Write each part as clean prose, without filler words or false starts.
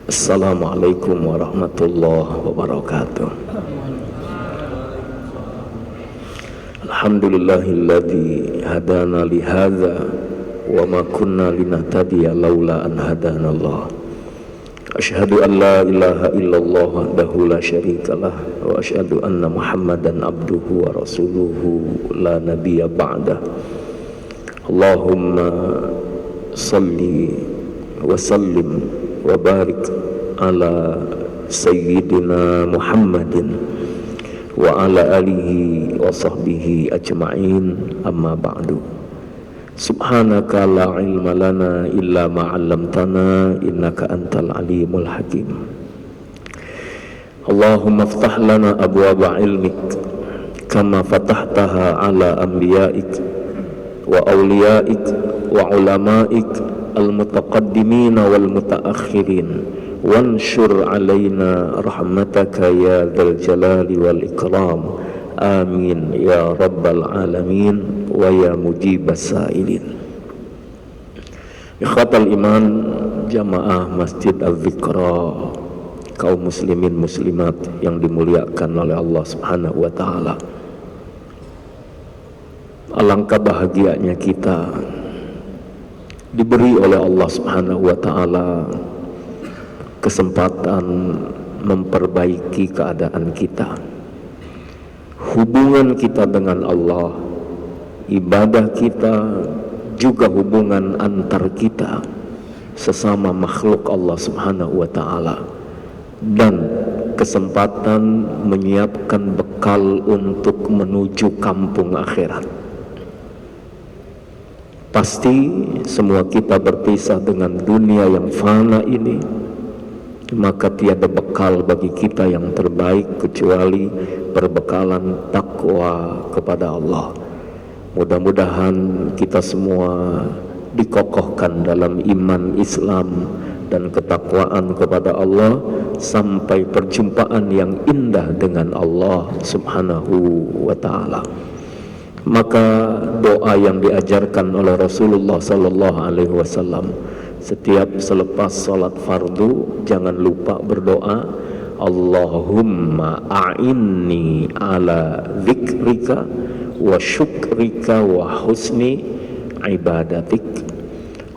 Assalamualaikum warahmatullahi wabarakatuh. Alhamdulillahilladzi hadana lihadza wa ma kunna linahtadiya laula an hadanallah. Asyhadu an la ilaha illallah wahdahu la syarikalah wa asyhadu anna Muhammadan abduhu wa rasuluhu la nabiyya ba'dah. Allahumma salli wa sallim wa barik ala sayyidina Muhammadin wa ala alihi wa sahbihi ajma'in, amma ba'du. Subhanaka la ilma lana illa ma 'allamtana innaka antal alimul hakim. Allahumma iftah lana abwaba ilmik kama fatahtaha ala anbiya'ik wa awliya'ik wa ulama'ik al-mutaqaddimina wal mutaakhirin, wanshur alaina rahmataka ya dzal jalali wal ikram, amin ya rabbal alamin wa ya mujibas sailin. Ikhwatal iman, jamaah Masjid Al-Dzikra, kaum muslimin muslimat yang dimuliakan oleh Allah Subhanahu wa taala. Alangkah bahagianya kita diberi oleh Allah Subhanahu wa taala kesempatan memperbaiki keadaan kita, hubungan kita dengan Allah, ibadah kita, juga hubungan antar kita sesama makhluk Allah Subhanahu wa taala, dan kesempatan menyiapkan bekal untuk menuju kampung akhirat. Pasti semua kita berpisah dengan dunia yang fana ini, maka tiada bekal bagi kita yang terbaik kecuali perbekalan takwa kepada Allah. Mudah-mudahan kita semua dikokohkan dalam iman Islam dan ketakwaan kepada Allah sampai perjumpaan yang indah dengan Allah Subhanahu wa ta'ala. Maka doa yang diajarkan oleh Rasulullah sallallahu alaihi wasallam setiap selepas salat fardu, jangan lupa berdoa, Allahumma a'inni ala dzikrika wa syukrika wa husni ibadatik.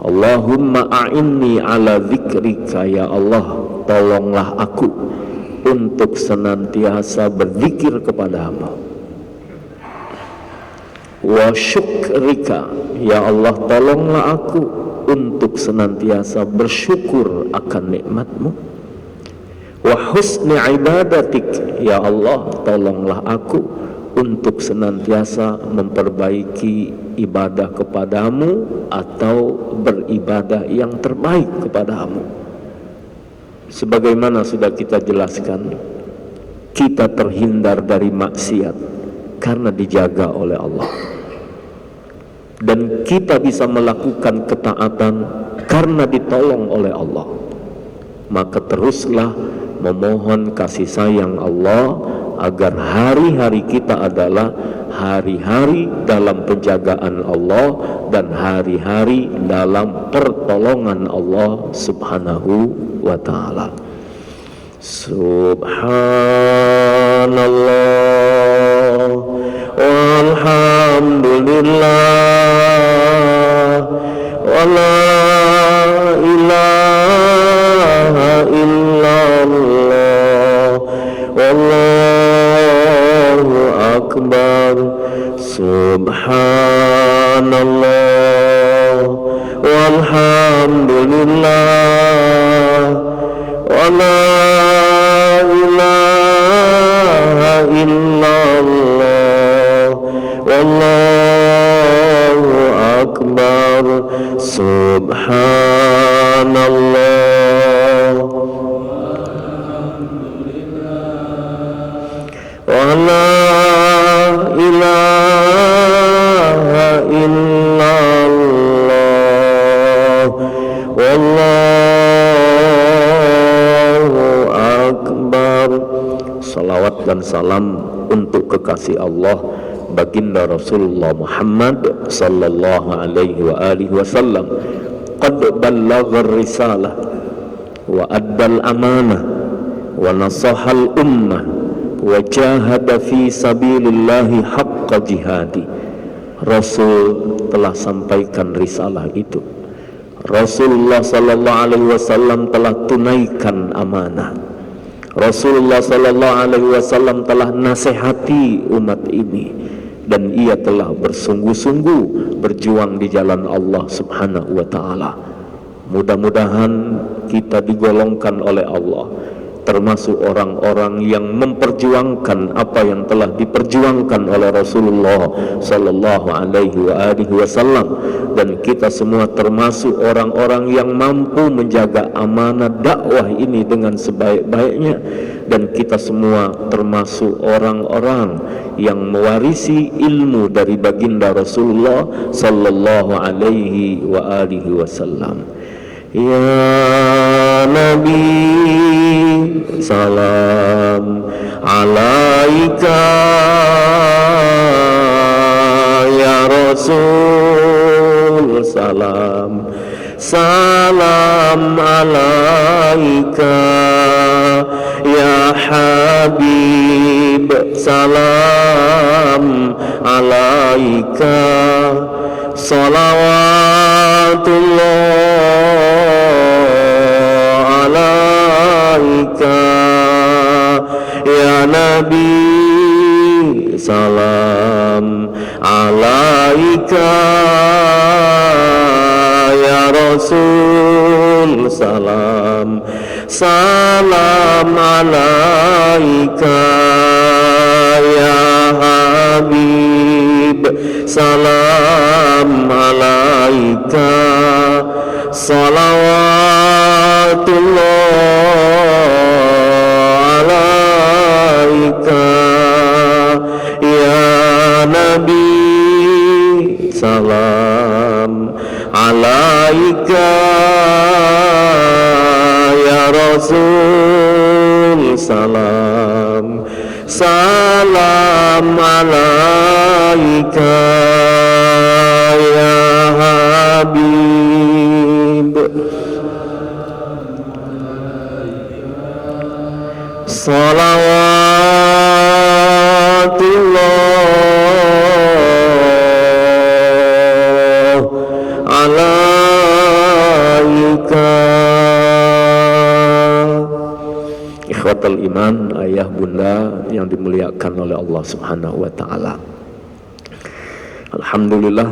Allahumma a'inni ala dzikrika, ya Allah, tolonglah aku untuk senantiasa berzikir kepadamu. Wa syukrika, ya Allah, tolonglah aku untuk senantiasa bersyukur akan nikmatmu. Wa husni ibadatik, ya Allah, tolonglah aku untuk senantiasa memperbaiki ibadah kepadamu atau beribadah yang terbaik kepadamu. Sebagaimana sudah kita jelaskan, kita terhindar dari maksiat karena dijaga oleh Allah, dan kita bisa melakukan ketaatan karena ditolong oleh Allah. Maka teruslah memohon kasih sayang Allah agar hari-hari kita adalah hari-hari dalam penjagaan Allah dan hari-hari dalam pertolongan Allah Subhanahu wa ta'ala. Subhanallah walhamdulillah wa la ilaha illallah wallahu akbar. Subhanallah walhamdulillah wa la ilaha illallah wallahu akbar. Subhanallah wa la ilaha illallah wallahu akbar. Salawat dan salam untuk kekasih Allah baginda Rasulullah Muhammad sallallahu alaihi wa alihi wasallam. Qad ballagha risalah wa addal amanah wa nasahal ummah wa jahada fi sabilillahi haqqa jihadi. Rasul telah sampaikan risalah itu. Rasulullah sallallahu alaihi wasallam telah tunaikan amanah. Rasulullah sallallahu alaihi wasallam telah nasihati umat ini, dan ia telah bersungguh-sungguh berjuang di jalan Allah Subhanahu wa taala. Mudah-mudahan kita digolongkan oleh Allah termasuk orang-orang yang memperjuangkan apa yang telah diperjuangkan oleh Rasulullah sallallahu alaihi wasallam, dan kita semua termasuk orang-orang yang mampu menjaga amanah dakwah ini dengan sebaik-baiknya, dan kita semua termasuk orang-orang yang mewarisi ilmu dari baginda Rasulullah sallallahu alaihi wasallam. Ya Nabi, salam alaika, ya Rasul, salam alaika, ya Habib, salam alaika, salawatullah alaika, ya Nabi, salam alaika, ya Rasul, salam alaika, ya Habib, salam alaika, salawatullah alaika, ya Nabi, salam alaika, ya Rasul, salam alaika, ya Habib, salawatullah alaika. Ikhwatal iman, ayah bunda yang dimuliakan oleh Allah Subhanahu wa taala. Alhamdulillah,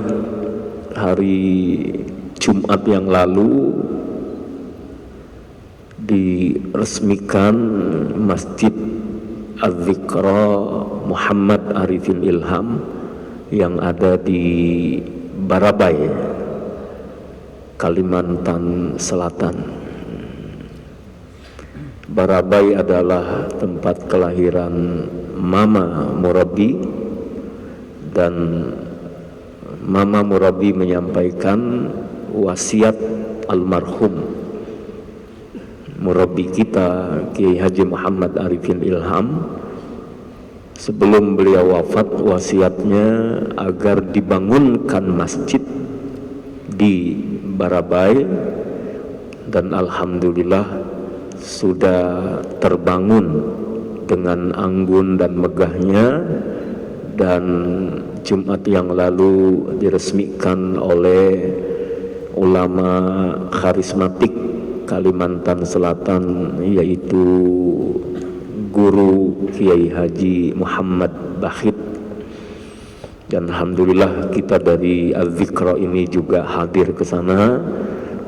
hari Jumat yang lalu diresmikan Masjid Az-Zikra Muhammad Arifin Ilham yang ada di Barabai, Kalimantan Selatan. Barabai adalah tempat kelahiran Mama Murabi, dan Mama Murabi menyampaikan wasiat almarhum Murabi kita Kiai Haji Muhammad Arifin Ilham. Sebelum beliau wafat, wasiatnya agar dibangunkan masjid di Barabai, dan alhamdulillah sudah terbangun dengan anggun dan megahnya, dan Jumat yang lalu diresmikan oleh ulama karismatik Kalimantan Selatan, yaitu Guru Kiai Haji Muhammad Bakhit. Dan alhamdulillah kita dari Az-Zikra ini juga hadir ke sana.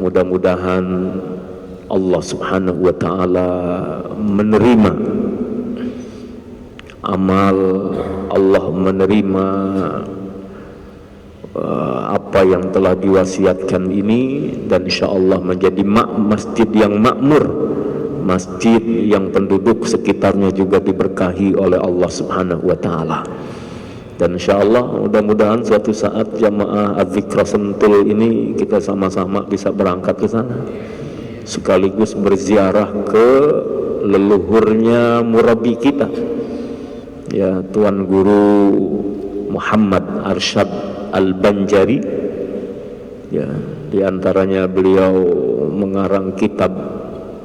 Mudah-mudahan Allah Subhanahu wa taala menerima amal, Allah menerima apa yang telah diwasiatkan ini, dan insyaallah menjadi masjid yang makmur, masjid yang penduduk sekitarnya juga diberkahi oleh Allah Subhanahu wa taala. Dan insyaallah mudah-mudahan suatu saat jamaah Az-Zikra Sentul ini kita sama-sama bisa berangkat ke sana, sekaligus berziarah ke leluhurnya murabi kita, ya Tuan Guru Muhammad Arsyad Al-Banjari. Ya, di antaranya beliau mengarang kitab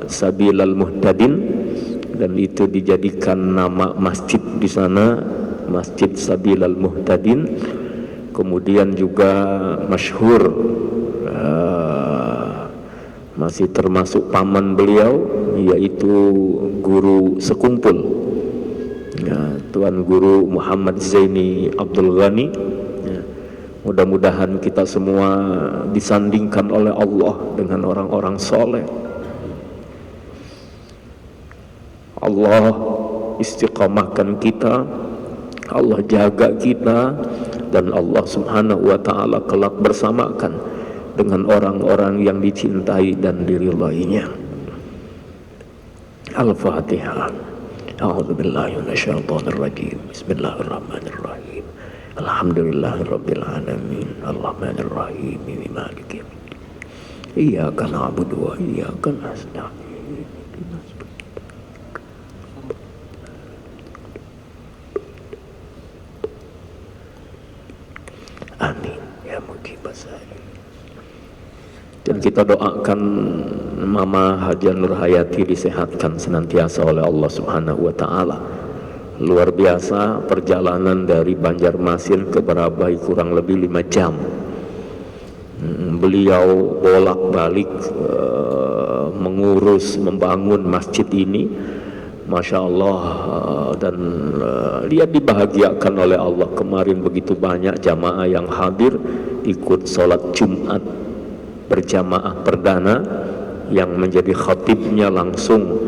Sabilal Muhtadin, dan itu dijadikan nama masjid di sana, Masjid Sabilal Muhtadin. Kemudian juga masyhur masih termasuk paman beliau, yaitu guru sekumpul ya, Tuan Guru Muhammad Zaini Abdul Ghani ya. Mudah-mudahan kita semua disandingkan oleh Allah dengan orang-orang soleh. Allah istiqamahkan kita, Allah jaga kita, dan Allah subhanahu wa ta'ala kelak bersamakan dengan orang-orang yang dicintai dan diridainya. Al-Fatihah. A'udzubillahi minasyaitonir rajim. Bismillahirrahmanirrahim. Alhamdulillahirabbil alamin. Arrahmanir rahim. Maliki yaumiddin. Iyyaka na'budu wa iyyaka nasta'in. Amin ya mujibas. Dan kita doakan Mama Haja Nur Hayati disehatkan senantiasa oleh Allah Subhanahu wa taala. Luar biasa perjalanan dari Banjarmasin ke Barabai kurang lebih 5 jam. Beliau bolak-balik mengurus membangun masjid ini. Masya Allah, dan dia dibahagiakan oleh Allah. Kemarin begitu banyak jamaah yang hadir ikut sholat Jumat berjamaah perdana, yang menjadi khatibnya langsung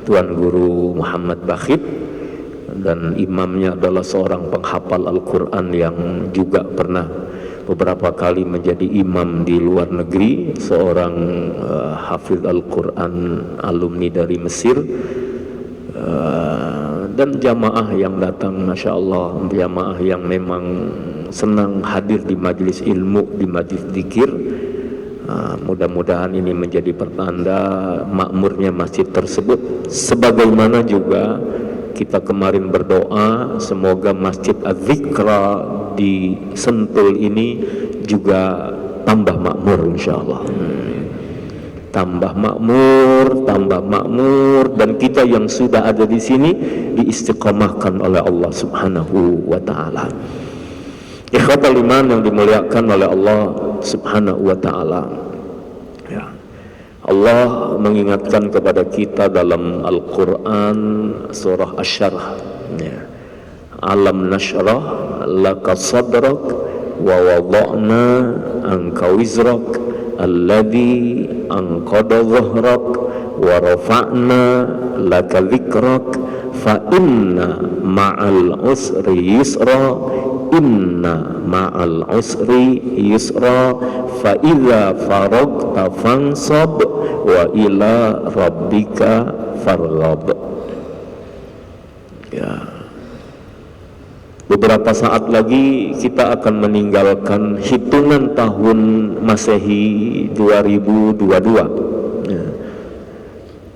Tuan Guru Muhammad Bakhit, dan imamnya adalah seorang penghafal Al-Quran yang juga pernah beberapa kali menjadi imam di luar negeri, seorang hafidh Al-Quran alumni dari Mesir. Dan jamaah yang datang, Masya Allah, jamaah yang memang senang hadir di majelis ilmu, di majelis zikir. Mudah-mudahan ini menjadi pertanda makmurnya masjid tersebut. Sebagaimana juga kita kemarin berdoa semoga Masjid Az-Zikra di Sentul ini juga tambah makmur insyaallah. Tambah makmur, dan kita yang sudah ada di sini diistiqamahkan oleh Allah Subhanahu wa taala. Ikhwatal iman yang dimuliakan oleh Allah Subhanahu wa taala. Ya. Allah mengingatkan kepada kita dalam Al-Quran surah Asy-Syarh ya. Alam nashrah laka sadrak wa wada'na anka wizrak alladhi anqadha dhahrak wa rafa'na laka dhikrak fa inna ma'al usri yusra inna ma'al usri yusra fa idza faragta fansab wa ila rabbika farghab. Ya. Beberapa saat lagi kita akan meninggalkan hitungan tahun Masehi 2022 ya.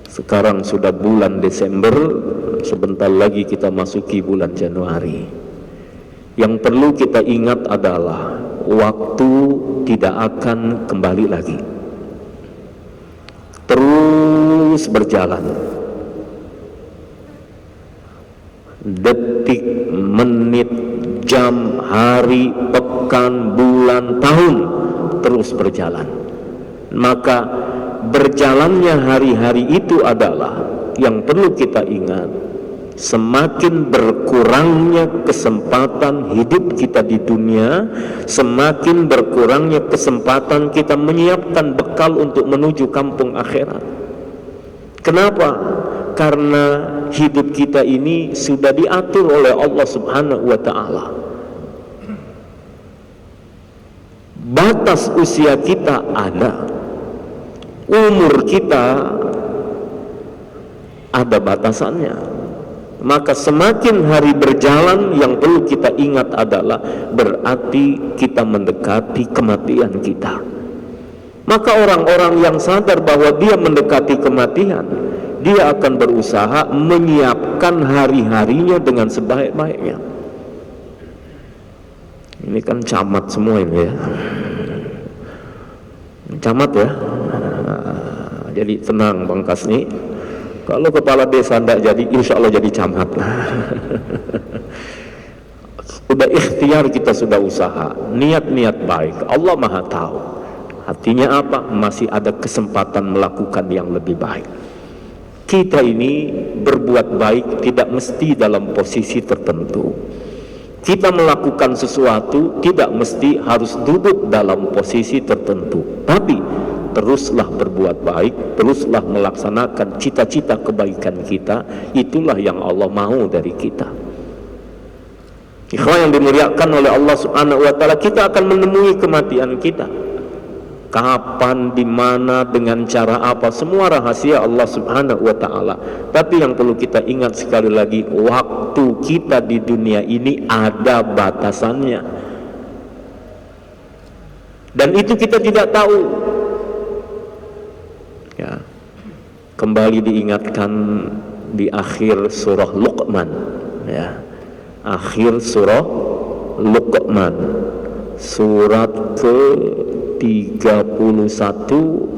Sekarang sudah bulan Desember, sebentar lagi kita masuki bulan Januari. Yang perlu kita ingat adalah waktu tidak akan kembali lagi, terus berjalan. Detik, menit, jam, hari, pekan, bulan, tahun terus berjalan. Maka berjalannya hari-hari itu adalah yang perlu kita ingat. Semakin berkurangnya kesempatan hidup kita di dunia, semakin berkurangnya kesempatan kita menyiapkan bekal untuk menuju kampung akhirat. Kenapa? Karena hidup kita ini sudah diatur oleh Allah Subhanahu wa ta'ala. Batas usia kita ada, umur kita ada batasannya. Maka semakin hari berjalan, yang perlu kita ingat adalah berarti kita mendekati kematian kita. Maka orang-orang yang sadar bahwa dia mendekati kematian, dia akan berusaha menyiapkan hari-harinya dengan sebaik-baiknya. Ini kan camat semua ini ya, camat ya. Jadi tenang Bang Kasni, kalau kepala desa tidak jadi, insya Allah jadi camat. Udah ikhtiar, kita sudah usaha, niat-niat baik, Allah maha tahu hatinya apa, masih ada kesempatan melakukan yang lebih baik. Kita ini berbuat baik tidak mesti dalam posisi tertentu. Kita melakukan sesuatu tidak mesti harus duduk dalam posisi tertentu, tapi teruslah berbuat baik, teruslah melaksanakan cita-cita kebaikan kita. Itulah yang Allah mau dari kita. Ikhwan yang dimuliakan oleh Allah Subhanahu wa taala, kita akan menemui kematian kita. Kapan, di mana, dengan cara apa, semua rahasia Allah Subhanahu wa taala. Tapi yang perlu kita ingat sekali lagi, waktu kita di dunia ini ada batasannya. Dan itu kita tidak tahu. Ya. Kembali diingatkan di akhir surah Luqman, ya. Akhir surah Luqman, surat ke-31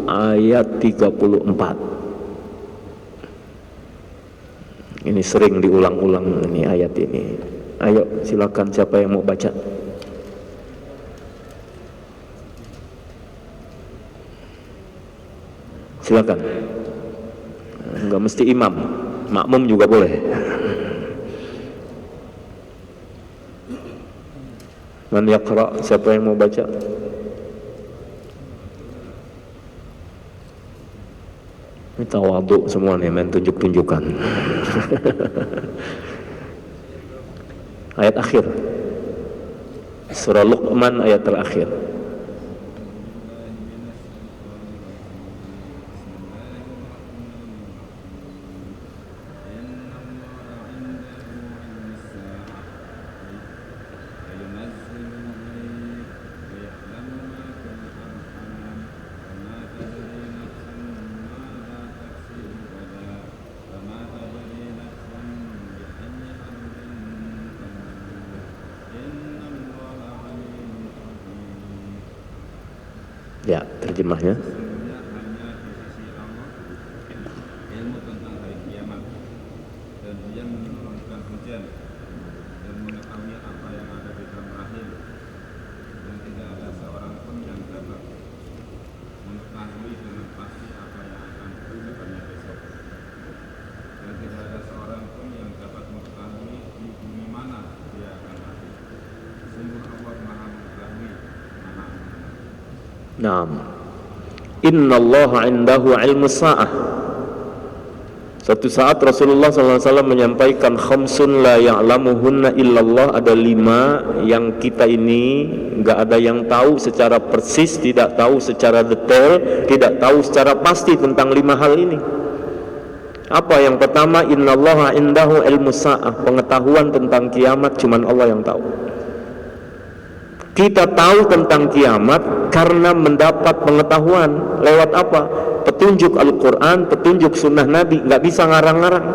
ayat 34. Ini sering diulang-ulang ini ayat ini. Ayo silakan, siapa yang mau baca? Silakan. Enggak mesti imam, makmum juga boleh. Man yaqra, siapa yang mau baca? Ini tawadhu semua nih, main tunjuk-tunjukkan. Ayat akhir surah Luqman, ayat terakhir. Ya, terjemahnya. Ilmu tentang hari kiamat, dan Dia menurunkan hujan dan mengetahui apa yang ada di dalam rahim, dan tidak ada seorang pun yang dapat mengetahui dengan pasti apa yang akan terjadi besok, dan tidak ada seorang pun yang dapat mengetahui di bumi mana dia akan mati. Sungguh Allah Maha mengetahui, Maha mengenal. Naam. Innallaha indahu ilmu sa'ah. Suatu saat Rasulullah SAW menyampaikan khamsun la ya'lamuhunna illallah. Ada 5 yang kita ini enggak ada yang tahu secara persis, tidak tahu secara detail, tidak tahu secara pasti tentang 5 hal ini. Apa yang pertama? Innallaha indahu ilmu sa'ah. Pengetahuan tentang kiamat cuman Allah yang tahu. Kita tahu tentang kiamat karena mendapat pengetahuan lewat apa? Petunjuk Al-Quran, petunjuk Sunnah Nabi. Nggak bisa ngarang-ngarang.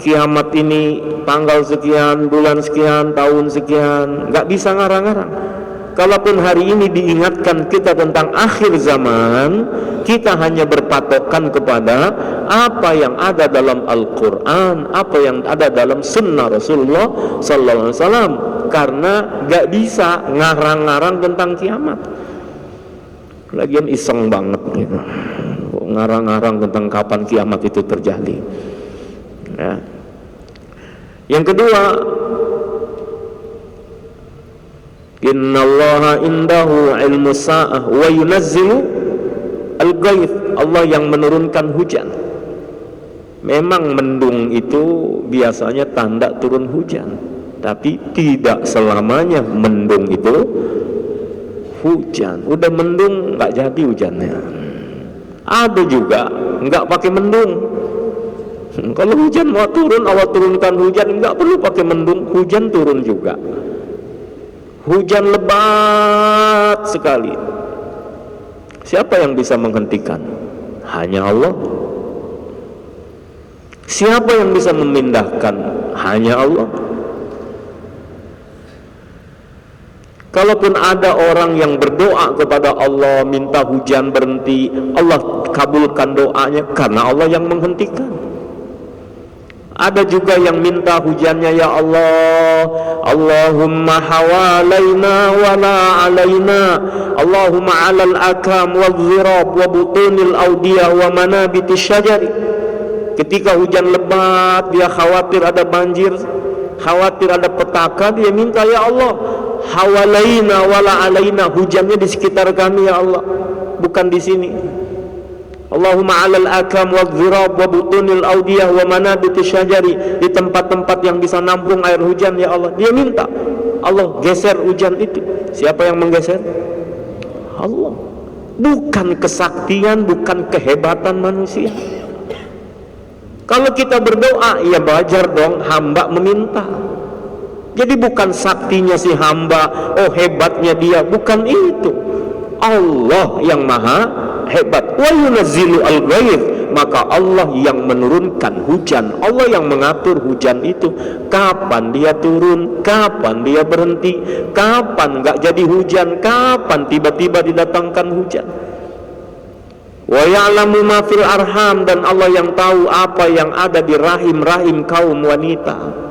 Kiamat ini tanggal sekian, bulan sekian, tahun sekian. Nggak bisa ngarang-ngarang. Kalaupun hari ini diingatkan kita tentang akhir zaman, kita hanya berpatokan kepada apa yang ada dalam Al-Quran, apa yang ada dalam Sunnah Rasulullah Sallallahu Alaihi Wasallam. Karena gak bisa ngarang-ngarang tentang kiamat. Lagian iseng banget gitu, ngarang-ngarang tentang kapan kiamat itu terjadi. Ya. Yang kedua, innallaha indahu ilmu sa'ah wa yunazzilu al-ghaith. Allah yang menurunkan hujan. Memang mendung itu biasanya tanda turun hujan, tapi tidak selamanya mendung itu hujan. Udah mendung nggak jadi hujannya. Ada juga nggak pakai mendung. Kalau hujan mau turun, Allah turunkan hujan, nggak perlu pakai mendung, hujan turun juga. Hujan lebat sekali. Siapa yang bisa menghentikan? Hanya Allah. Siapa yang bisa memindahkan? Hanya Allah. Kalaupun ada orang yang berdoa kepada Allah minta hujan berhenti, Allah kabulkan doanya karena Allah yang menghentikan. Ada juga yang minta hujannya, ya Allah, Allahumma hawalaina wa la alaina, Allahumma alal akam wal zirab wa butunil awdiyah wa manabitis syajari. Ketika hujan lebat, dia khawatir ada banjir, khawatir ada petaka, dia minta, ya Allah, hawalaina wala alaina, hujannya di sekitar kami ya Allah, bukan di sini. Allahumma alal akam wa dhirab wa butunil awdiyah wa manabitish syajari, di tempat-tempat yang bisa nampung air hujan ya Allah. Dia minta, Allah geser hujan itu. Siapa yang menggeser? Allah. Bukan kesaktian, bukan kehebatan manusia. Kalau kita berdoa, ya wajar dong hamba meminta. Jadi bukan saktinya si hamba, oh hebatnya dia, bukan itu. Allah yang maha hebat. Wa yunazzilu al-ghaith, maka Allah yang menurunkan hujan, Allah yang mengatur hujan itu. Kapan dia turun, kapan dia berhenti, kapan enggak jadi hujan, kapan tiba-tiba didatangkan hujan. Wa ya'lamu ma fil arham, dan Allah yang tahu apa yang ada di rahim-rahim kaum wanita.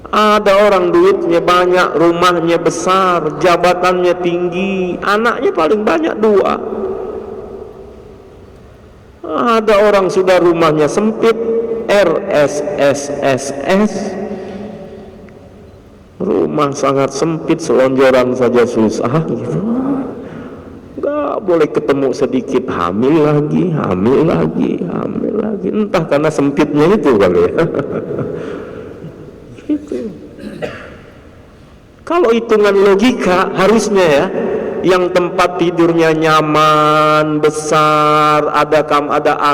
Ada orang duitnya banyak, rumahnya besar, jabatannya tinggi, anaknya paling banyak 2. Ada orang sudah rumahnya sempit, RSSSS, rumah sangat sempit, selonjoran saja susah gitu. Gak boleh ketemu sedikit, hamil lagi, entah karena sempitnya itu kali ya. Gitu. Kalau hitungan logika harusnya ya, yang tempat tidurnya nyaman, besar, ada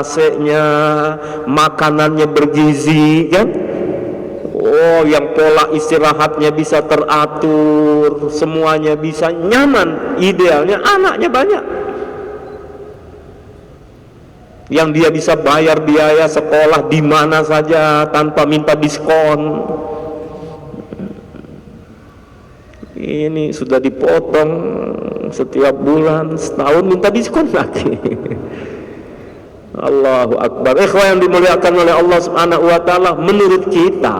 AC-nya, makanannya bergizi kan? Oh, yang pola istirahatnya bisa teratur, semuanya bisa nyaman, idealnya anaknya banyak. Yang dia bisa bayar biaya sekolah di mana saja tanpa minta diskon. Ini sudah dipotong setiap bulan, setahun minta diskon lagi. Allahu Akbar. Ikhwan yang dimuliakan oleh Allah Subhanahu wa taala, menurut kita.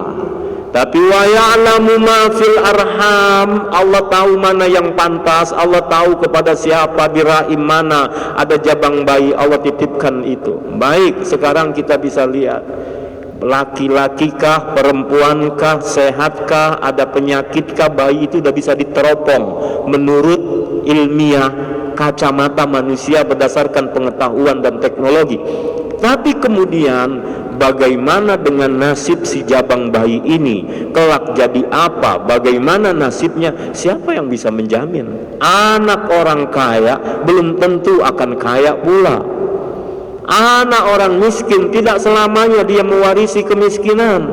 Tapi wa ya'lamu ma fil arham, Allah tahu mana yang pantas, Allah tahu kepada siapa di rahim mana ada jabang bayi, Allah titipkan itu. Baik, sekarang kita bisa lihat laki-lakikah, perempuankah, sehatkah, ada penyakitkah, bayi itu sudah bisa diteropong menurut ilmiah kacamata manusia berdasarkan pengetahuan dan teknologi. Tapi kemudian bagaimana dengan nasib si jabang bayi ini? Kelak jadi apa? Bagaimana nasibnya? Siapa yang bisa menjamin? Anak orang kaya belum tentu akan kaya pula. Anak orang miskin tidak selamanya dia mewarisi kemiskinan.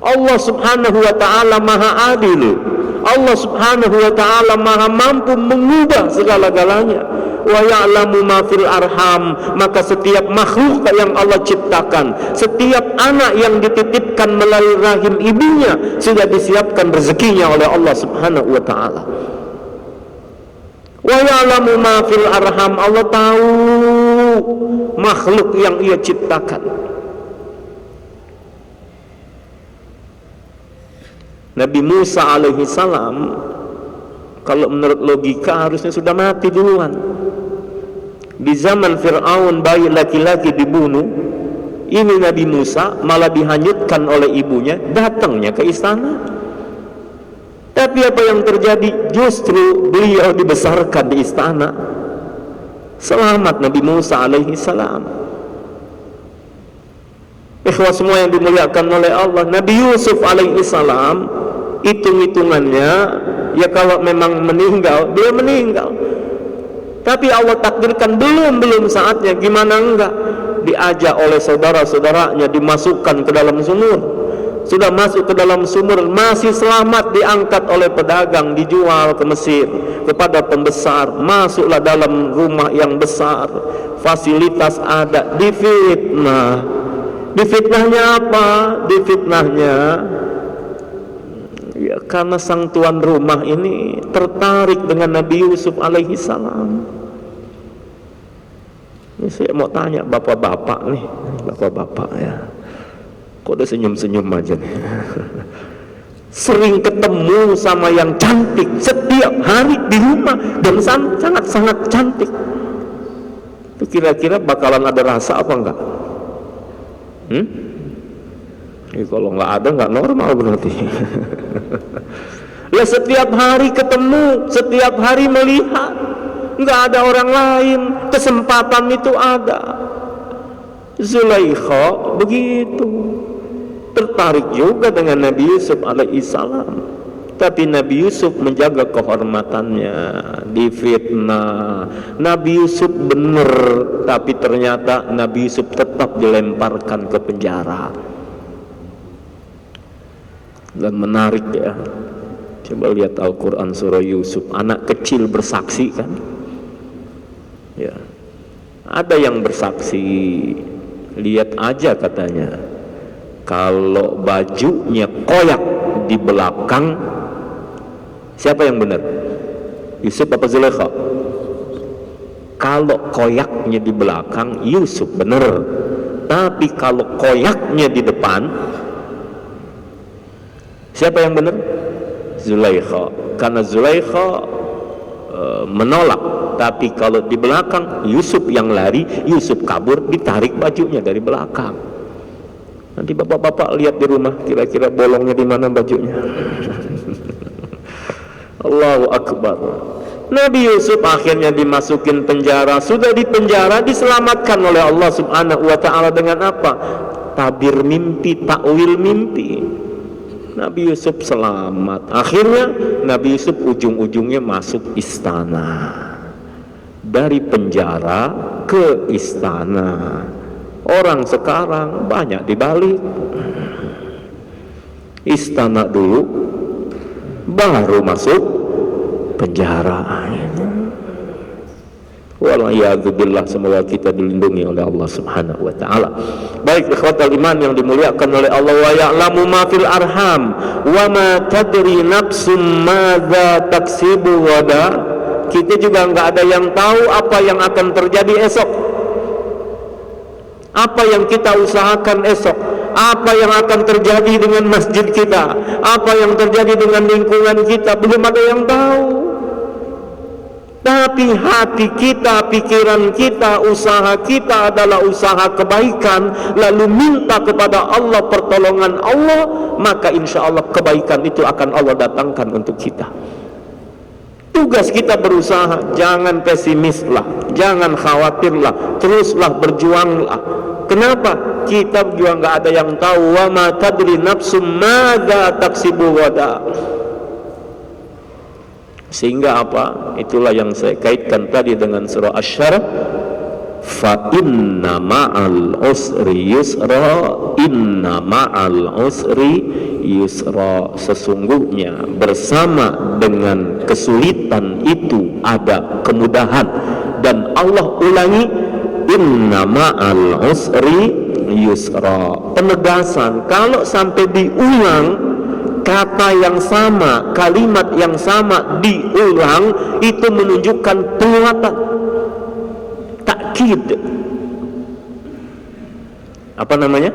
Allah Subhanahu wa ta'ala maha adil. Allah Subhanahu wa ta'ala maha mampu mengubah segala-galanya. Wa ya'lamu ma fil arham, maka setiap makhluk yang Allah ciptakan, setiap anak yang dititipkan melalui rahim ibunya sudah disiapkan rezekinya oleh Allah Subhanahu wa ta'ala. Wa ya'lamu ma fil arham, Allah tahu makhluk yang ia ciptakan. Nabi Musa alaihi salam, kalau menurut logika harusnya sudah mati duluan. Di zaman Fir'aun bayi laki-laki dibunuh, ini Nabi Musa malah dihanyutkan oleh ibunya, datangnya ke istana. Tapi apa yang terjadi? Justru beliau dibesarkan di istana. Selamat Nabi Musa alaihi salam. Ikhwah semua yang dimuliakan oleh Allah, Nabi Yusuf alaihi salam, hitung-hitungannya ya kalau memang meninggal, dia meninggal. Tapi Allah takdirkan belum saatnya, gimana enggak? Diajak oleh saudara-saudaranya dimasukkan ke dalam sumur. Sudah masuk ke dalam sumur, masih selamat, diangkat oleh pedagang, dijual ke Mesir kepada pembesar. Masuklah dalam rumah yang besar, fasilitas ada, difitnah. Difitnahnya apa? Difitnahnya ya karena sang tuan rumah ini tertarik dengan Nabi Yusuf alaihi salam. Ini saya mau tanya bapak-bapak nih, bapak-bapak ya, kok udah senyum-senyum aja nih. Sering ketemu sama yang cantik setiap hari di rumah dan sangat-sangat cantik. Itu kira-kira bakalan ada rasa apa enggak? Kalau nggak ada, nggak normal berarti. Ya setiap hari ketemu, setiap hari melihat, nggak ada orang lain, kesempatan itu ada. Zulaikha begitu, tertarik juga dengan Nabi Yusuf alaihissalam. Tapi Nabi Yusuf menjaga kehormatannya, difitnah. Nabi Yusuf benar, tapi ternyata Nabi Yusuf tetap dilemparkan ke penjara. Dan menarik ya, coba lihat Al-Quran surah Yusuf, anak kecil bersaksi kan ya, ada yang bersaksi, lihat aja katanya, kalau bajunya koyak di belakang, siapa yang benar? Yusuf apa Zulaikha? Kalau koyaknya di belakang, Yusuf benar. Tapi kalau koyaknya di depan, siapa yang benar? Zulaikha. Karena Zulaikha menolak. Tapi kalau di belakang, Yusuf yang lari, Yusuf kabur, ditarik bajunya dari belakang. Nanti bapak-bapak lihat di rumah, kira-kira bolongnya di mana bajunya. Allahu Akbar. Nabi Yusuf akhirnya dimasukin penjara. Sudah di penjara, diselamatkan oleh Allah Subhanahu wa ta'ala dengan apa? Tabir mimpi, takwil mimpi. Nabi Yusuf selamat. Akhirnya Nabi Yusuf ujung-ujungnya masuk istana. Dari penjara ke istana. Orang sekarang banyak dibalik. Istana dulu, baru masuk penjara. Wala'iyadzubillah, semoga kita dilindungi oleh Allah Subhanahu wa ta'ala. Baik ikhwatal iman yang dimuliakan oleh Allah, wa ya'lamu ma fil arham wa ma tadri nafsum madza taksibu ghadan. Kita juga nggak ada yang tahu apa yang akan terjadi esok, apa yang kita usahakan esok, apa yang akan terjadi dengan masjid kita, apa yang terjadi dengan lingkungan kita, belum ada yang tahu. Tapi hati kita, pikiran kita, usaha kita adalah usaha kebaikan, lalu minta kepada Allah pertolongan Allah, maka insya Allah kebaikan itu akan Allah datangkan untuk kita. Tugas kita berusaha, jangan pesimislah, jangan khawatirlah, teruslah berjuanglah. Kenapa? Kita juga nggak ada yang tahu. Wa ma tadri nafsum madza taksibu ghadan. Sehingga apa? Itulah yang saya kaitkan tadi dengan surah Asy-Syarah. Fa inna ma'al usri yusra, inna ma'al usri yusra. Sesungguhnya bersama dengan kesulitan itu ada kemudahan. Dan Allah ulangi, inna ma'al usri yusra. Penegasan, kalau sampai diulang kata yang sama, kalimat yang sama diulang, itu menunjukkan penguatan, takkid. Apa namanya?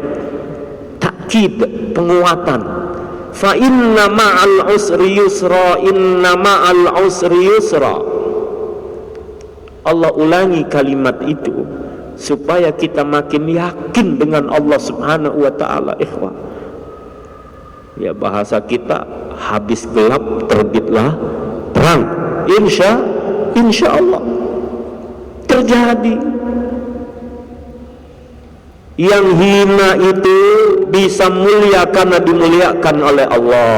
Takkid, penguatan. Fa inna ma'al usri yusra, inna ma'al usri yusra. Allah ulangi kalimat itu supaya kita makin yakin dengan Allah Subhanahu wa ta'ala. Ikhwah, ya bahasa kita, habis gelap terbitlah terang. Insya Allah terjadi. Yang hina itu bisa mulia karena dimuliakan oleh Allah.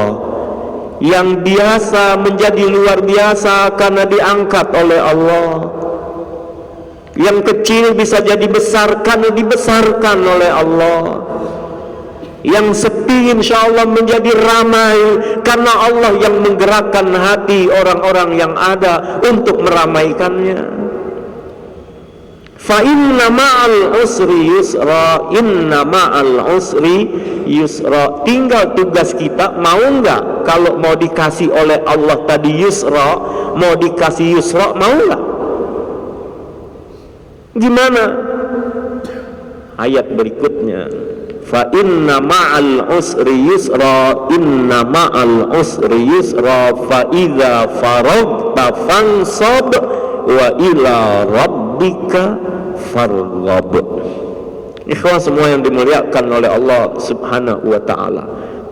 Yang biasa menjadi luar biasa karena diangkat oleh Allah. Yang kecil bisa jadi besar karena dibesarkan oleh Allah. Yang sepi insya Allah menjadi ramai karena Allah yang menggerakkan hati orang-orang yang ada untuk meramaikannya. Fa inna ma'al usri yusra, inna ma'al usri yusra. Tinggal tugas kita, mau enggak kalau mau dikasih oleh Allah tadi yusra, mau dikasih yusra, mau enggak? Gimana? Ayat berikutnya, fa inna ma'al usri yusra, inna ma'al usri yusra, fa idza faragta fansab wa ila rabbika farghab. Ikhwan semua yang dimuliakan oleh Allah Subhanahu wa ta'ala,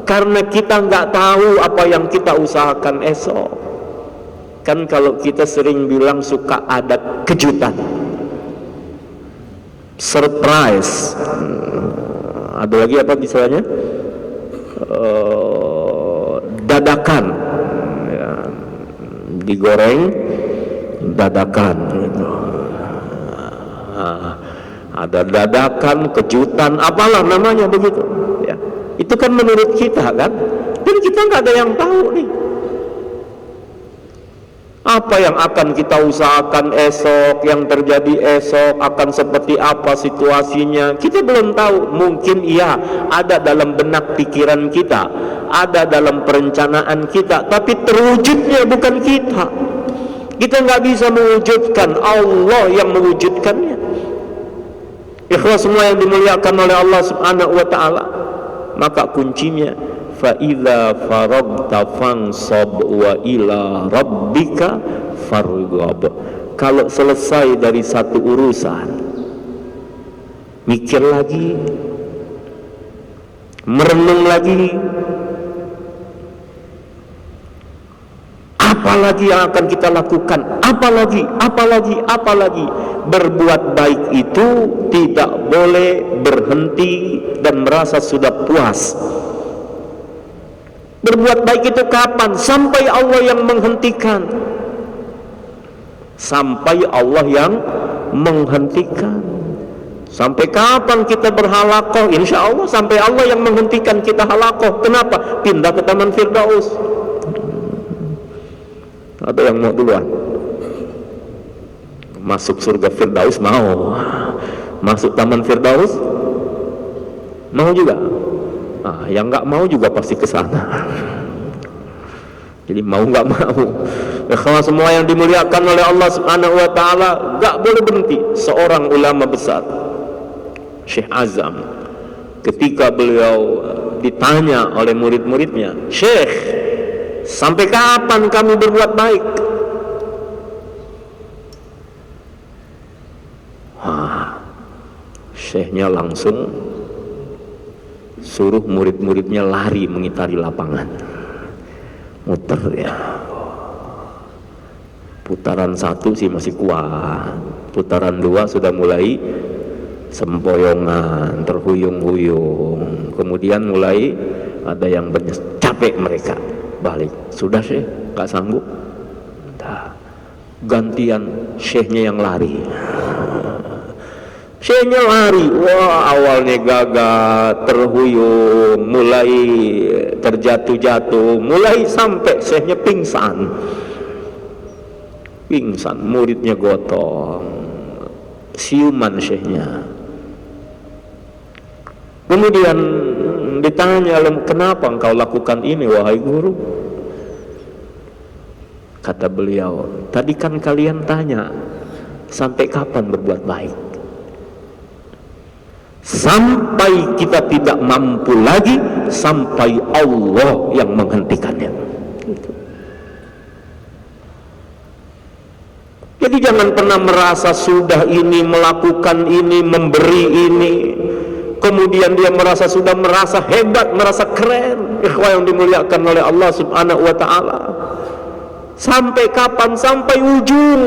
karena kita nggak tahu apa yang kita usahakan esok. Kan kalau kita sering bilang suka ada kejutan, surprise, ada lagi apa misalnya, dadakan, ya, digoreng dadakan gitu. Ada dadakan, kejutan, apalah namanya begitu ya. Itu kan menurut kita kan, dan kita nggak ada yang tahu nih apa yang akan kita usahakan esok, yang terjadi esok akan seperti apa situasinya, kita belum tahu. Mungkin iya ada dalam benak pikiran kita, ada dalam perencanaan kita, tapi terwujudnya bukan kita. Kita nggak bisa mewujudkan, Allah yang mewujudkannya. Ikhlas semua yang dimuliakan oleh Allah Subhanahu wa ta'ala, maka kuncinya fa idza faragta fansab wa ila rabbika farghab. Kalau selesai dari satu urusan, mikir lagi, merenung lagi, apalagi yang akan kita lakukan, apalagi. Berbuat baik itu tidak boleh berhenti dan merasa sudah puas. Berbuat baik itu kapan? Sampai Allah yang menghentikan. Sampai Allah yang menghentikan. Sampai kapan kita berhalakoh? Insya Allah sampai Allah yang menghentikan kita halakoh. Kenapa? Pindah ke Taman Firdaus. Ada yang mau duluan? Masuk surga Firdaus mau? Masuk Taman Firdaus mau juga? Yang nggak mau juga pasti ke sana. Jadi mau nggak mau. Kalau semua yang dimuliakan oleh Allah Subhanahu wa ta'ala, nggak boleh berhenti. Seorang ulama besar, Syekh Azam, ketika beliau ditanya oleh murid-muridnya, Syekh, sampai kapan kami berbuat baik? Syekhnya langsung suruh murid-muridnya lari mengitari lapangan, muter ya. Putaran 1 sih masih kuat, putaran 2 sudah mulai sempoyongan, terhuyung-huyung, kemudian mulai ada yang capek, mereka balik. Sudah Syekh, gak sanggup, gantian syekhnya yang lari. Syekhnya lari, wah awalnya gagah, terhuyung, mulai terjatuh-jatuh, mulai sampai syekhnya pingsan, muridnya gotong, siuman syekhnya. Kemudian ditanya, kenapa engkau lakukan ini wahai guru? Kata beliau, tadi kan kalian tanya sampai kapan berbuat baik. Sampai kita tidak mampu lagi, sampai Allah yang menghentikannya. Jadi jangan pernah merasa sudah ini, melakukan ini, memberi ini, kemudian dia merasa sudah merasa hebat, merasa keren. Ikhwah yang dimuliakan oleh Allah Subhanahu wa ta'ala. Sampai kapan? Sampai ujung,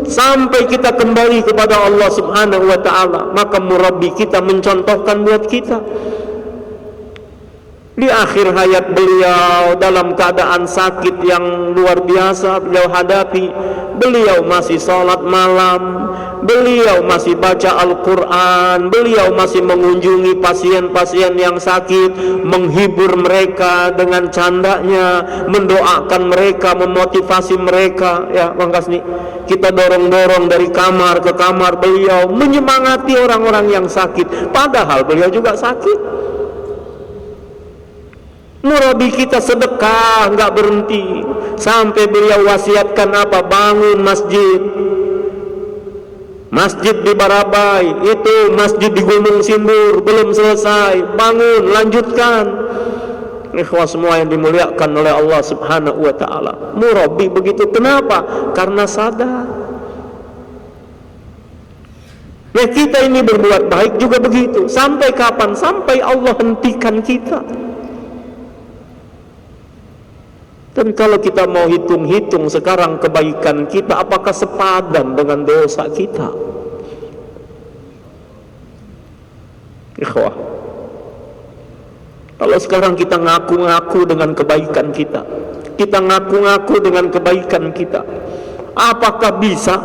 sampai kita kembali kepada Allah Subhanahu wa ta'ala. Maka murabbi kita mencontohkan buat kita, Di akhir hayat beliau dalam keadaan sakit yang luar biasa beliau hadapi, beliau masih sholat malam, beliau masih baca Al-Quran, beliau masih mengunjungi pasien-pasien yang sakit, menghibur mereka dengan candanya, mendoakan mereka, memotivasi mereka. Ya Bang Kasni, kita dorong-dorong dari kamar ke kamar beliau, menyemangati orang-orang yang sakit, padahal beliau juga sakit. Murabi kita sedekah nggak berhenti sampai beliau wasiatkan apa? Bangun masjid. Masjid di Barabai, itu masjid di Gunung Sindur belum selesai, bangun, lanjutkan. Ikhwah semua yang dimuliakan oleh Allah Subhanahu wa taala. Murabi begitu, kenapa? Karena sadar. Nah, kita ini berbuat baik juga begitu. Sampai kapan? Sampai Allah hentikan kita. Dan kalau kita mau hitung-hitung sekarang kebaikan kita, apakah sepadan dengan dosa kita? Ikhwah, kalau sekarang kita ngaku-ngaku dengan kebaikan kita, kita ngaku-ngaku dengan kebaikan kita, apakah bisa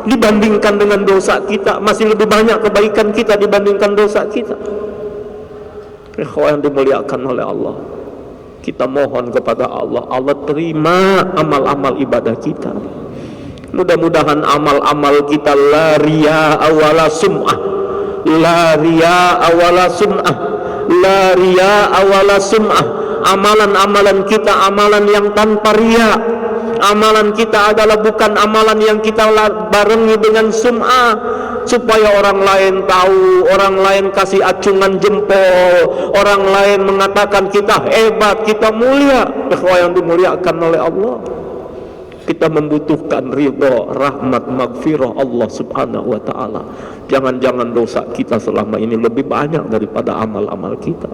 dibandingkan dengan dosa kita? Masih lebih banyak kebaikan kita dibandingkan dosa kita. Ikhwah yang dimuliakan oleh Allah, kita mohon kepada Allah, Allah terima amal-amal ibadah kita. Mudah-mudahan amal-amal kita la riya awala sum'ah, la riya awala sum'ah, la riya awala sum'ah. Amalan-amalan kita amalan yang tanpa riya. Amalan kita adalah bukan amalan yang kita barengi dengan sum'ah, supaya orang lain tahu, orang lain kasih acungan jempol, orang lain mengatakan kita hebat, kita mulia. Ikhwah yang dimuliakan oleh Allah, kita membutuhkan ridha, rahmat, maghfirah Allah Subhanahu wa taala. Jangan-jangan dosa kita selama ini lebih banyak daripada amal-amal kita.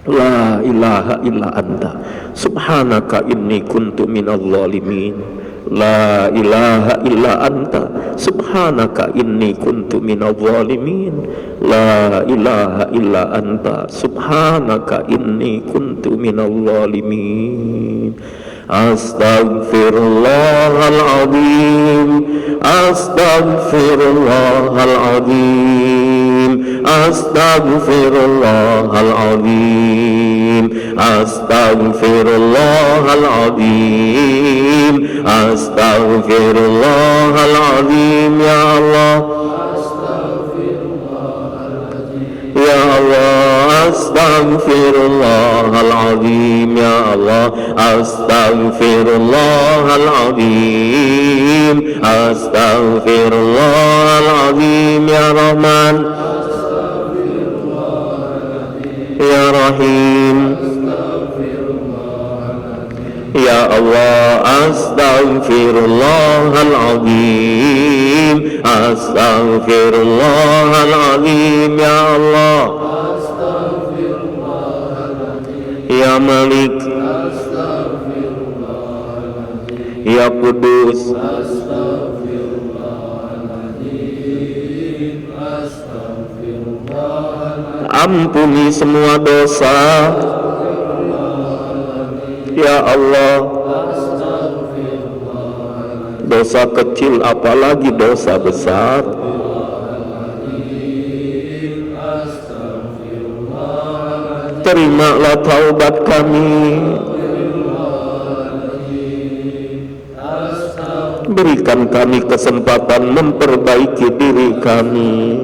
La ilaha illa anta subhanaka inni kuntu minadh dhalimin. La ilaha illa anta subhanaka inni kuntu minadh dhalimin. La ilaha illa anta subhanaka inni kuntu minadh dhalimin. Astaghfirullahaladzim, astaghfirullahaladzim, astaghfirullahaladzim, astaghfirullahaladzim, astaghfirullahaladzim. Ya Allah, ya Allah, astaghfirullahaladzim. Ya Allah, astaghfirullahaladzim, astaghfirullahaladzim. Ya Rahman, ya Rahim, ya Allah, astaghfirullahaladzim, astaghfirullahaladzim. Ya Allah, ya Malik, ya Kudus, ampuni semua dosa. Ya Allah, dosa kecil apalagi dosa besar. Terimalah taubat kami, berikan kami kesempatan memperbaiki diri kami.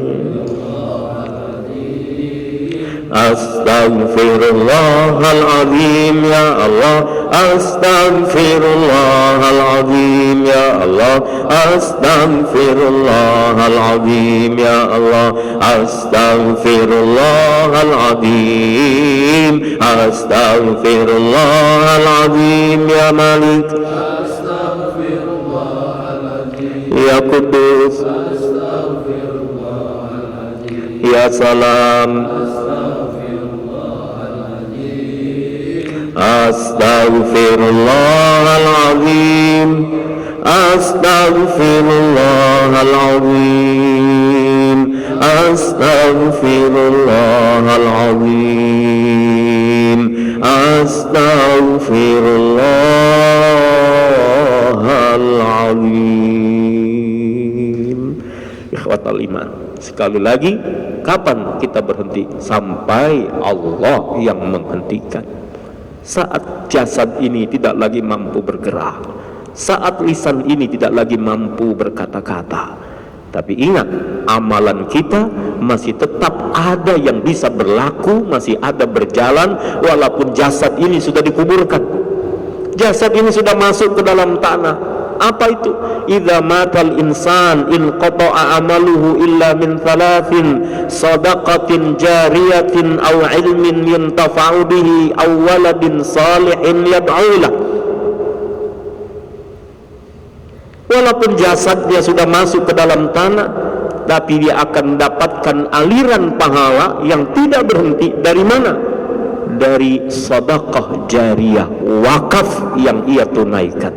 Astaghfirullahaladzim. Ya Allah, astaghfirullahaladzim. Ya Allah, astaghfirullahaladzim. Ya Allah, astaghfirullahaladzim, astaghfirullahaladzim. Ya Malik, ya Kudus, ya Salam, astaghfirullahaladzim, astaghfirullahaladzim, astaghfirullahaladzim, astaghfirullahalazim, astaghfirullahalazim. Ikhwatal iman, sekali lagi, kapan kita berhenti? Sampai Allah yang menghentikan. Saat jasad ini tidak lagi mampu bergerak, saat lisan ini tidak lagi mampu berkata-kata. Tapi ingat, amalan kita masih tetap ada yang bisa berlaku, masih ada berjalan, walaupun jasad ini sudah dikuburkan, jasad ini sudah masuk ke dalam tanah. Apa itu? Idza matal insan inqata'a amaluhu illa min thalathin, sadaqatin jariyatin aw ilmin yuntafa'u bihi aw waladin salihin yad'u lah. Walaupun jasadnya sudah masuk ke dalam tanah, tapi dia akan mendapatkan aliran pahala yang tidak berhenti. Dari mana? Dari sedekah jariyah, wakaf yang ia tunaikan.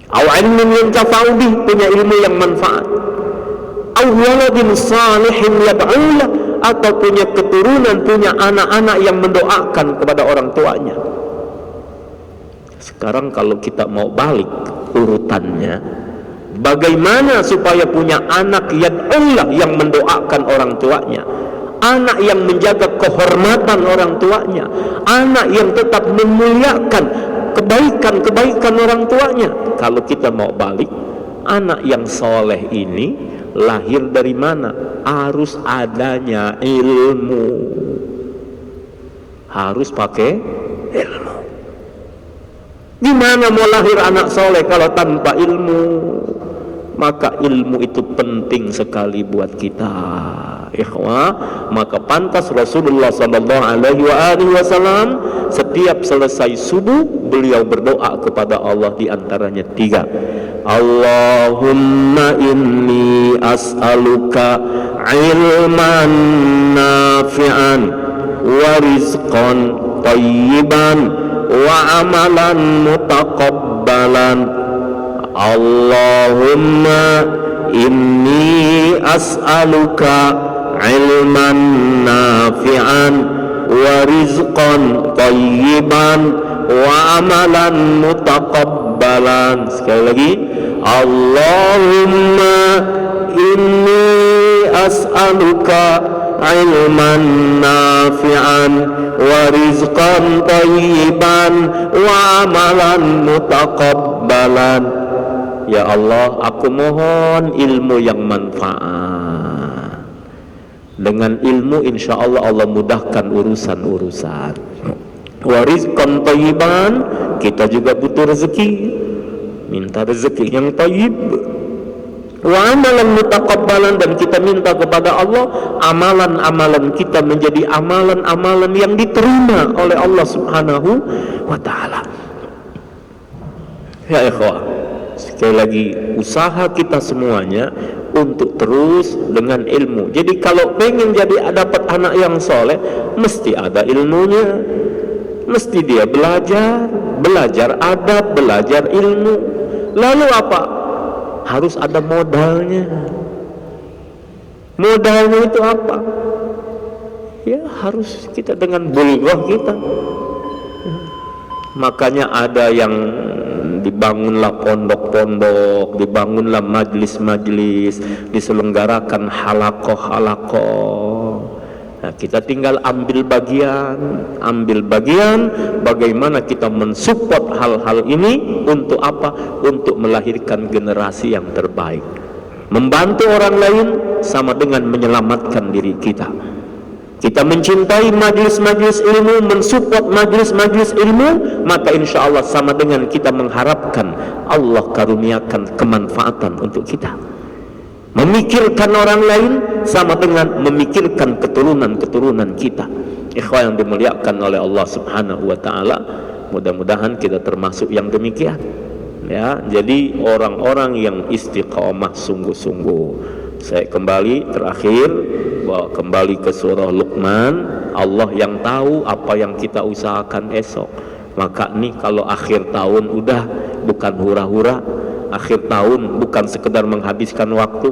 Aw ilmin yuntafa'u bih, punya ilmu yang manfaat. Aw waladin salihin yad'ulah, atau punya keturunan, punya anak-anak yang mendoakan kepada orang tuanya. Sekarang kalau kita mau balik urutannya, bagaimana supaya punya anak yad'ulah, yang mendoakan orang tuanya, anak yang menjaga kehormatan orang tuanya, anak yang tetap memuliakan kebaikan-kebaikan orang tuanya. Kalau kita mau balik, anak yang soleh ini lahir dari mana? Harus adanya ilmu, harus pakai ilmu. Gimana mau lahir anak soleh kalau tanpa ilmu? Maka ilmu itu penting sekali buat kita, ikhwah. Maka pantas Rasulullah SAW setiap selesai subuh beliau berdoa kepada Allah, di antaranya 3. Allahumma inni as'aluka ilman nafi'an wa rizqan tayyiban wa amalan mutaqabbalan. Allahumma inni as'aluka ilman nafi'an wa rizqan tayyiban wa amalan mutaqabbalan. Sekali lagi, Allahumma inni as'aluka ilman nafi'an wa rizqan tayyiban wa amalan mutaqabbalan. Ya Allah, aku mohon ilmu yang manfaat. Dengan ilmu insya Allah Allah mudahkan urusan-urusan. Wa rizqan tayyiban, kita juga butuh rezeki, minta rezeki yang tayyib. Wa amalan mutaqabbalan, dan kita minta kepada Allah amalan-amalan kita menjadi amalan-amalan yang diterima oleh Allah Subhanahu wa ta'ala. Ya ikhwah, sekali lagi, usaha kita semuanya untuk terus dengan ilmu. Jadi kalau pengen jadi dapat anak yang soleh, mesti ada ilmunya, mesti dia belajar adab, belajar ilmu. Lalu apa? Harus ada modalnya. Modalnya itu apa? Ya harus kita dengan bulghah kita. Makanya ada yang dibangunlah pondok-pondok, dibangunlah majlis-majlis, diselenggarakan halakoh-halakoh. Nah, kita tinggal ambil bagian bagaimana kita mensupport hal-hal ini. Untuk apa? Untuk melahirkan generasi yang terbaik. Membantu orang lain sama dengan menyelamatkan diri kita. Kita mencintai majlis-majlis ilmu, mensupport majlis-majlis ilmu, maka insya Allah sama dengan kita mengharapkan Allah karuniakan kemanfaatan untuk kita. Memikirkan orang lain sama dengan memikirkan keturunan-keturunan kita. Ikhwah yang dimuliakan oleh Allah Subhanahu wa ta'ala, mudah-mudahan kita termasuk yang demikian. Ya, jadi orang-orang yang istiqamah sungguh-sungguh. Saya kembali terakhir, kembali ke surah Luqman. Allah yang tahu apa yang kita usahakan esok. Maka nih kalau akhir tahun udah bukan hura-hura, akhir tahun bukan sekedar menghabiskan waktu.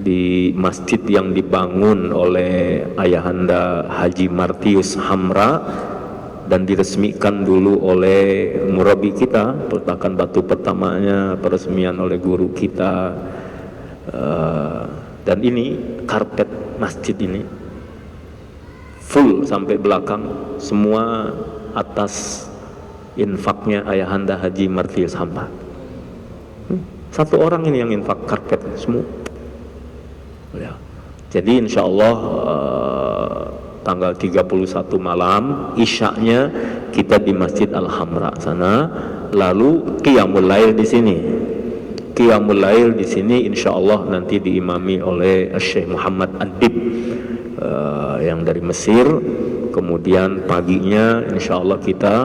di masjid yang dibangun oleh Ayahanda Haji Martius Hamra dan diresmikan dulu oleh murabi kita, peletakan batu pertamanya peresmian oleh guru kita. Dan ini karpet masjid ini full sampai belakang, semua atas infaknya Ayahanda Haji Martius Hamra. Satu orang ini yang infak karpet semua. Ya. Jadi insya Allah tanggal 31 malam isyaknya kita di Masjid Al-Hamra sana, lalu qiyamul lail di sini. Qiyamul lail di sini insya Allah nanti diimami oleh Syekh Muhammad Adib yang dari Mesir. Kemudian paginya insya Allah kita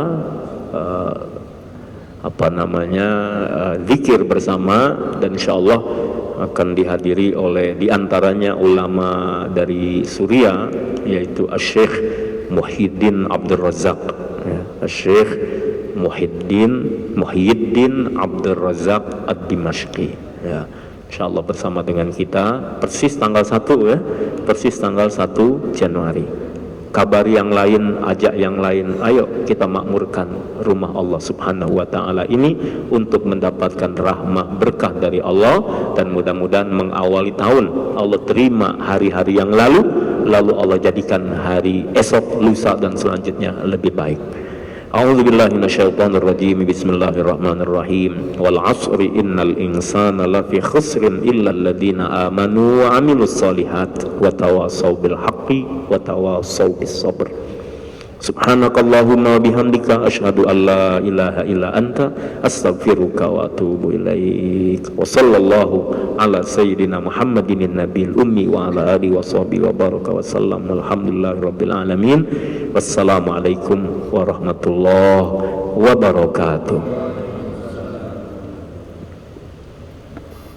zikir bersama, dan insya Allah akan dihadiri oleh diantaranya ulama dari Suriah, yaitu Syekh Muhyiddin Abdul Razak, Syekh Muhyiddin Abdul Razak Ad-Dimashqi, ya. Insyaallah bersama dengan kita persis tanggal 1 ya, persis tanggal 1 Januari. Kabari yang lain, ajak yang lain, ayo kita makmurkan rumah Allah Subhanahu wa taala ini untuk mendapatkan rahmah berkah dari Allah, dan mudah-mudahan mengawali tahun Allah terima hari-hari yang lalu Allah jadikan hari esok, lusa dan selanjutnya lebih baik. A'udzubillahi minasyaitonirrajim. Bismillahirrahmanirrahim. Wal 'asri innal insana lafi khusrin illa alladziina aamanu wa 'amilus shalihat wa tawassaw bil haqqi wa tawassaw bis sabr. Subhanakallahumma bihamdika asyhadu an la ilaha illa anta astaghfiruka wa atubu ilaik. Wa sallallahu ala sayyidina Muhammadin nabiyil ummi wa ala alihi wa sahbihi wa baraka wa sallam. Alhamdulillahi rabbil alamin. Wassalamualaikum warahmatullahi wabarakatuh.